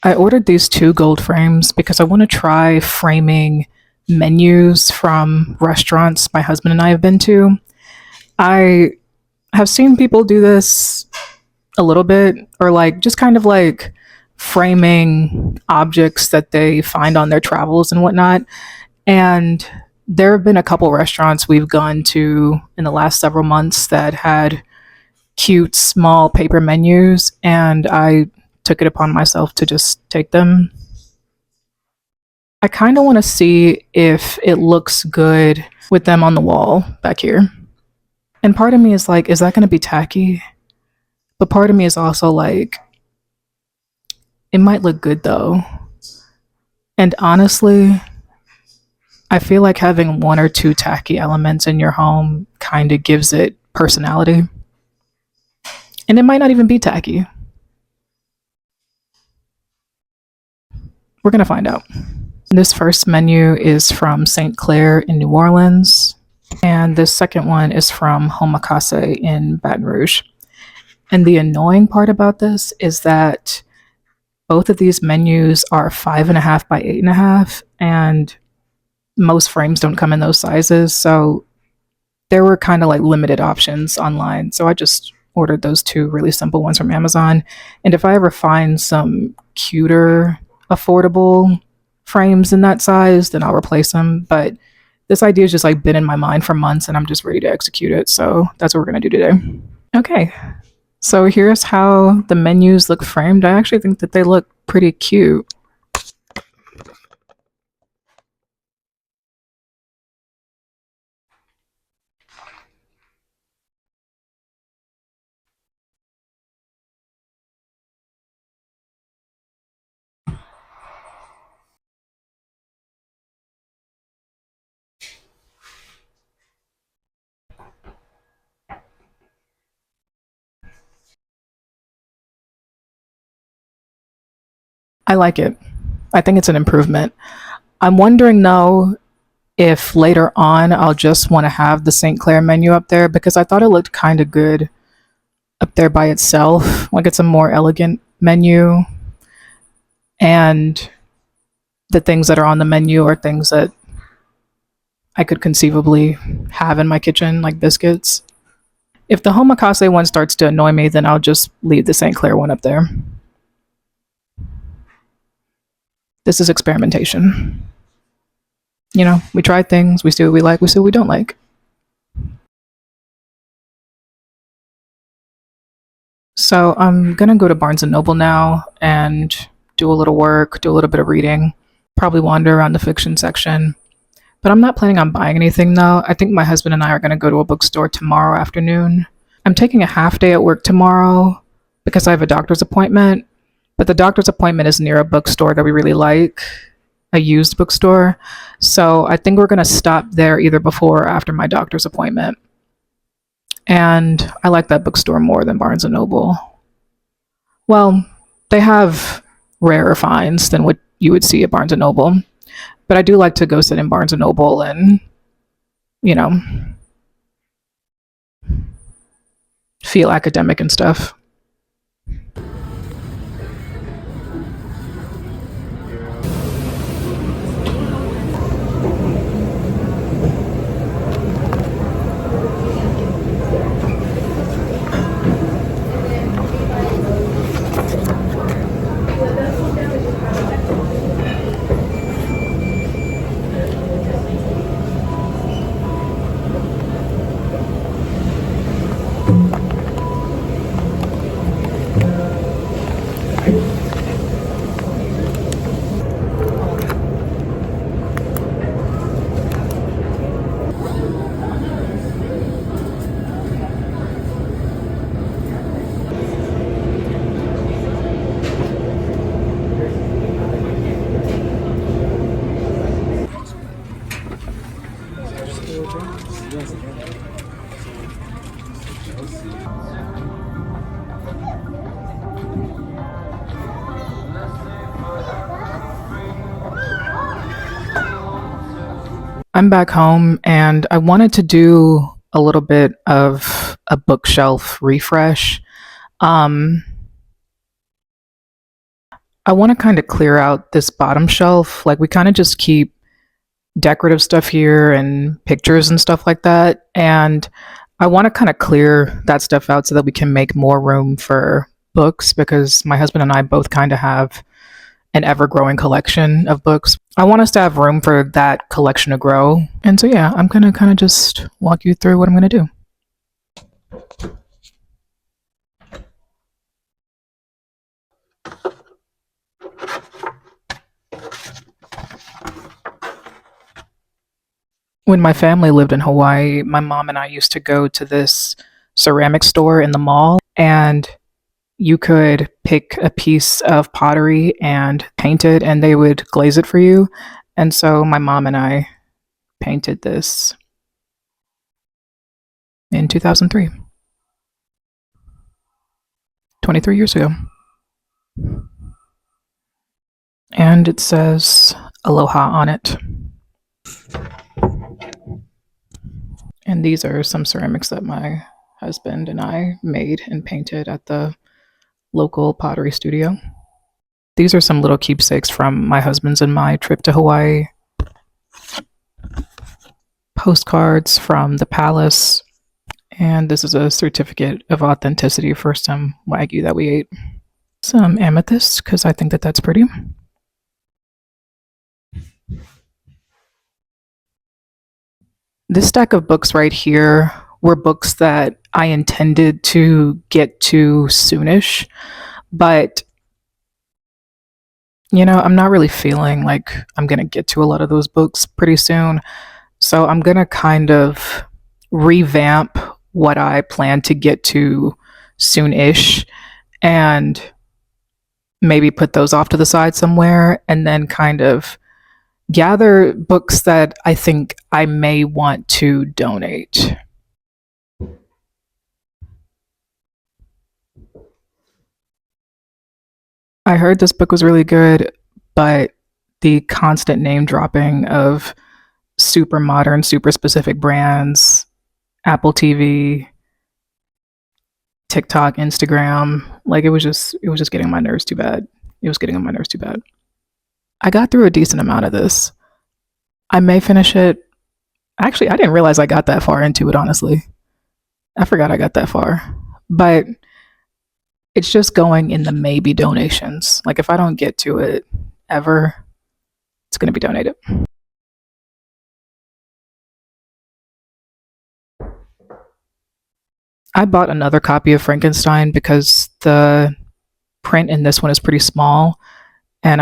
I ordered these two gold frames because I want to try framing menus from restaurants my husband and I have been to. I have seen people do this a little bit, or like just kind of like framing objects that they find on their travels and whatnot. And there have been a couple restaurants we've gone to in the last several months that had cute small paper menus, and I took it upon myself to just take them. I kind of want to see if it looks good with them on the wall back here. And part of me is like, is that going to be tacky? But part of me is also like, it might look good though. And honestly, I feel like having one or two tacky elements in your home kind of gives it personality. And it might not even be tacky. We're going to find out. This first menu is from St. Clair in New Orleans, and this second one is from Homakase in Baton Rouge. And the annoying part about this is that both of these menus are 5.5 by 8.5, and most frames don't come in those sizes. So there were kind of like limited options online. So I just ordered those two really simple ones from Amazon. And if I ever find some cuter, affordable frames in that size, then I'll replace them. But this idea has just like been in my mind for months and I'm just ready to execute it. So that's what we're going to do today. Okay. So here's how the menus look framed. I actually think that they look pretty cute. I like it. I think it's an improvement. I'm wondering though if later on I'll just want to have the St. Clair menu up there because I thought it looked kind of good up there by itself. Like it's a more elegant menu, and the things that are on the menu are things that I could conceivably have in my kitchen, like biscuits. If the Homakase one starts to annoy me, then I'll just leave the St. Clair one up there. This is experimentation. You know, we try things, we see what we like, we see what we don't like. So I'm gonna go to Barnes and Noble now and do a little work, do a little bit of reading, probably wander around the fiction section. But I'm not planning on buying anything though. I think my husband and I are gonna go to a bookstore tomorrow afternoon. I'm taking a half day at work tomorrow because I have a doctor's appointment, but the doctor's appointment is near a bookstore that we really like, a used bookstore. So I think we're gonna stop there either before or after my doctor's appointment. And I like that bookstore more than Barnes and Noble. Well, they have rarer finds than what you would see at Barnes and Noble, but I do like to go sit in Barnes and Noble and, you know, feel academic and stuff. I'm back home and I wanted to do a little bit of a bookshelf refresh. Um, I want to kind of clear out this bottom shelf. Like, we kind of just keep decorative stuff here and pictures and stuff like that. And I want to kind of clear that stuff out so that we can make more room for books, because my husband and I both kind of have an ever growing collection of books. I want us to have room for that collection to grow. And so, yeah, I'm going to kind of just walk you through what I'm going to do. When my family lived in Hawaii, my mom and I used to go to this ceramic store in the mall, and you could pick a piece of pottery and paint it, and they would glaze it for you. And so my mom and I painted this in 2003, 23 years ago. And it says Aloha on it. And these are some ceramics that my husband and I made and painted at the local pottery studio. These are some little keepsakes from my husband's and my trip to Hawaii. Postcards from the palace. And this is a certificate of authenticity for some Wagyu that we ate. Some amethyst, because I think that that's pretty. This stack of books right here were books that I intended to get to soonish, but I'm not really feeling like I'm going to get to a lot of those books pretty soon. So I'm going to kind of revamp what I plan to get to soon-ish and maybe put those off to the side somewhere, and then kind of gather books that I think I may want to donate. I heard this book was really good, but the constant name dropping of super modern, super specific brands, Apple TV, TikTok, Instagram, like it was just getting on my nerves too bad. It was getting on my nerves too bad. I got through a decent amount of this. I may finish it. Actually, I didn't realize I got that far into it, honestly. I forgot I got that far. But it's just going in the maybe donations. Like, if I don't get to it ever, it's going to be donated. I bought another copy of Frankenstein because the print in this one is pretty small. And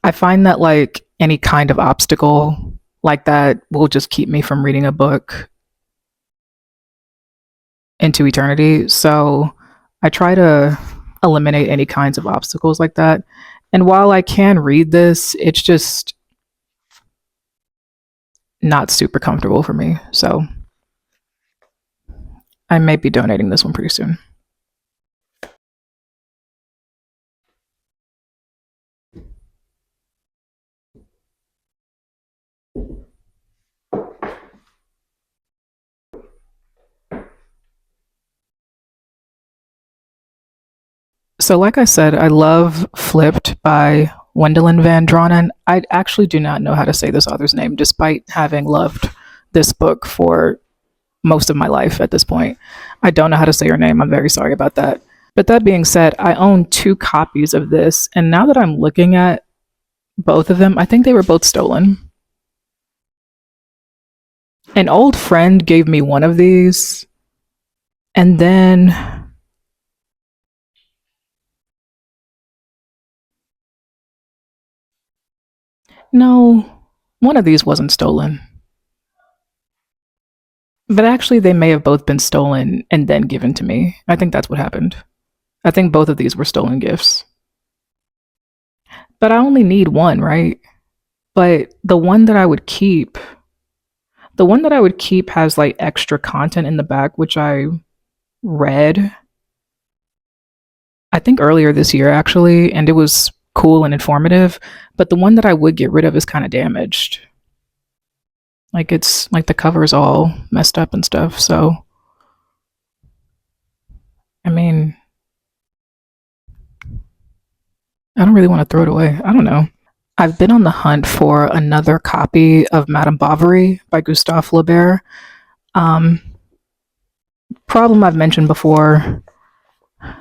I find that, like, any kind of obstacle like that will just keep me from reading a book into eternity. So I try to eliminate any kinds of obstacles like that. And while I can read this, it's just not super comfortable for me. So I may be donating this one pretty soon. So, like I said, I love Flipped by Wendelin Van Dronen. I actually do not know how to say this author's name, despite having loved this book for most of my life at this point. I don't know how to say her name. I'm very sorry about that. But that being said, I own two copies of this, and now that I'm looking at both of them, I think they were both stolen. An old friend gave me one of these, and then no, one of these wasn't stolen. But actually, they may have both been stolen and then given to me. I think that's what happened. I think both of these were stolen gifts. But I only need one, right? But the one that I would keep has like extra content in the back, which I read, I think earlier this year actually, and it was cool and informative. But the one that I would get rid of is kind of damaged. Like, it's like the cover's all messed up and stuff. So, I mean, I don't really want to throw it away. I don't know. I've been on the hunt for another copy of Madame Bovary by Gustave Flaubert. Um, Problem I've mentioned before,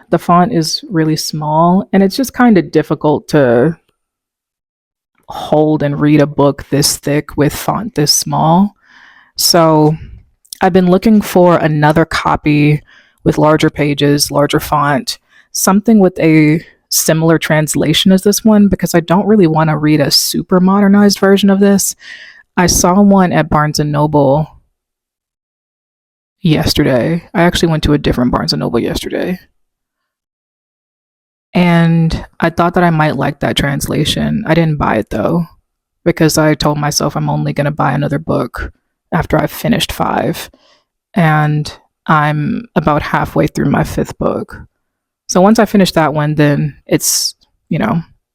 the font is really small, and it's just kind of difficult to hold and read a book this thick with font this small. So I've been looking for another copy with larger pages, larger font, something with a similar translation as this one because I don't really want to read a super modernized version of this. I saw one at Barnes and Noble yesterday. I actually went to a different Barnes and Noble yesterday. And I thought that I might like that translation. I didn't buy it though, because I told myself I'm only going to buy another book after I've finished five. And I'm about halfway through my fifth book. So once I finish that one, then it's,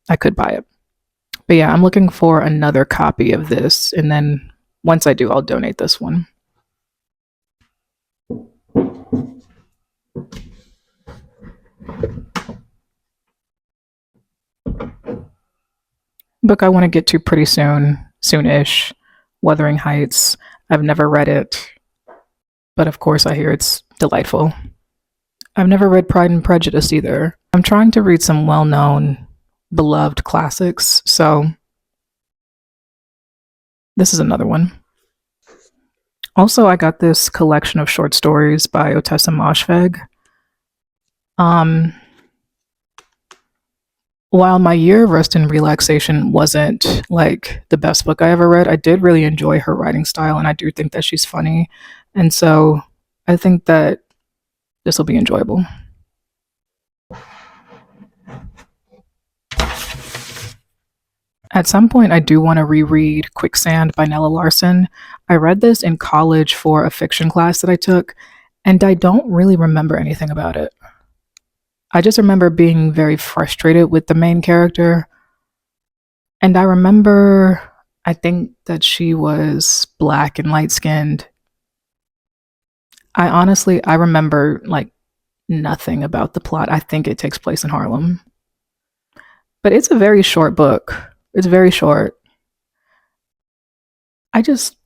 I could buy it. But yeah, I'm looking for another copy of this. And then once I do, I'll donate this one. Book I want to get to pretty soon, soon-ish. Wuthering Heights. I've never read it, but of course I hear it's delightful. I've never read Pride and Prejudice either. I'm trying to read some well-known, beloved classics, so this is another one. Also, I got this collection of short stories by Otessa Moshfegh. Um, while my year of rest and relaxation wasn't like the best book I ever read, I did really enjoy her writing style, and I do think that she's funny. And so I think that this will be enjoyable. At some point, I do want to reread Quicksand by Nella Larson. I read this in college for a fiction class that I took, and I don't really remember anything about it. I just remember being very frustrated with the main character. And I remember, I think that she was black and light skinned. I remember like nothing about the plot. I think it takes place in Harlem. But it's a very short book. It's very short. I just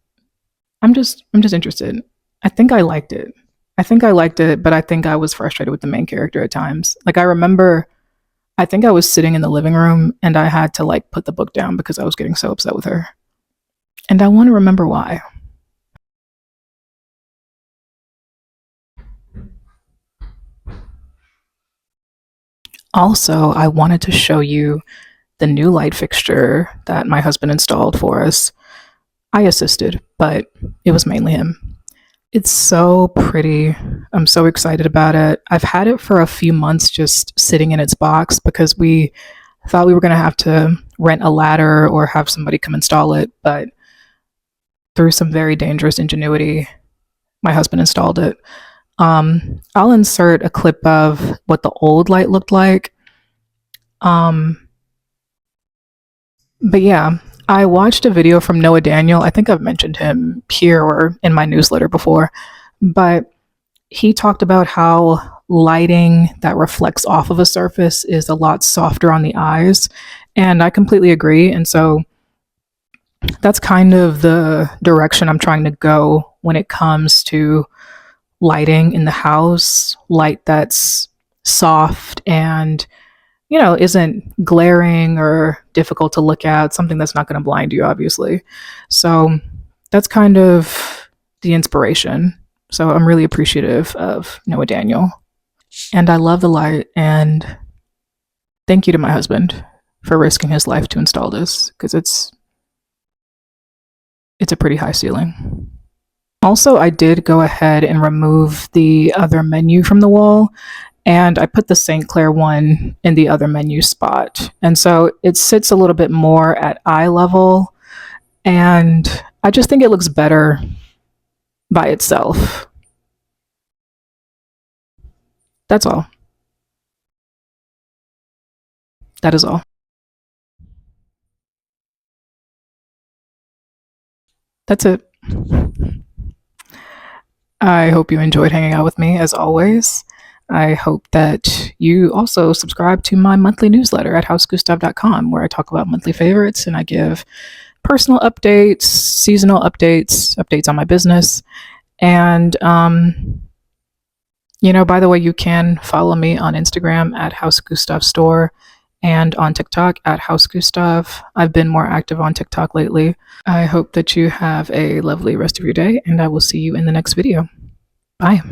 I'm just interested. I think I liked it. I think I liked it, but I think I was frustrated with the main character at times. Like I remember I think I was sitting in the living room and I had to like put the book down because I was getting so upset with her. And I want to remember why. Also, I wanted to show you the new light fixture that my husband installed for us. I assisted, but it was mainly him. It's so pretty. I'm so excited about it. I've had it for a few months just sitting in its box because we thought we were going to have to rent a ladder or have somebody come install it, but through some very dangerous ingenuity, my husband installed it. I'll insert a clip of what the old light looked like. Um, but yeah, I watched a video from Noah Daniel. I think I've mentioned him here or in my newsletter before, but he talked about how lighting that reflects off of a surface is a lot softer on the eyes. And I completely agree. And so that's kind of the direction I'm trying to go when it comes to lighting in the house, light that's soft and, isn't glaring or difficult to look at, something that's not going to blind you, obviously. So that's kind of the inspiration. So I'm really appreciative of Noah Daniel. And I love the light. And thank you to my husband for risking his life to install this because it's a pretty high ceiling. Also, I did go ahead and remove the other menu from the wall, and I put the St. Clair one in the other menu spot. And so it sits a little bit more at eye level, and I just think it looks better by itself. That's all. That is all. That's it. I hope you enjoyed hanging out with me as always. I hope that you also subscribe to my monthly newsletter at housegustav.com, where I talk about monthly favorites and I give personal updates, seasonal updates, updates on my business. And, by the way, you can follow me on Instagram at House Gustav Store and on TikTok at House Gustav. I've been more active on TikTok lately. I hope that you have a lovely rest of your day, and I will see you in the next video. Bye.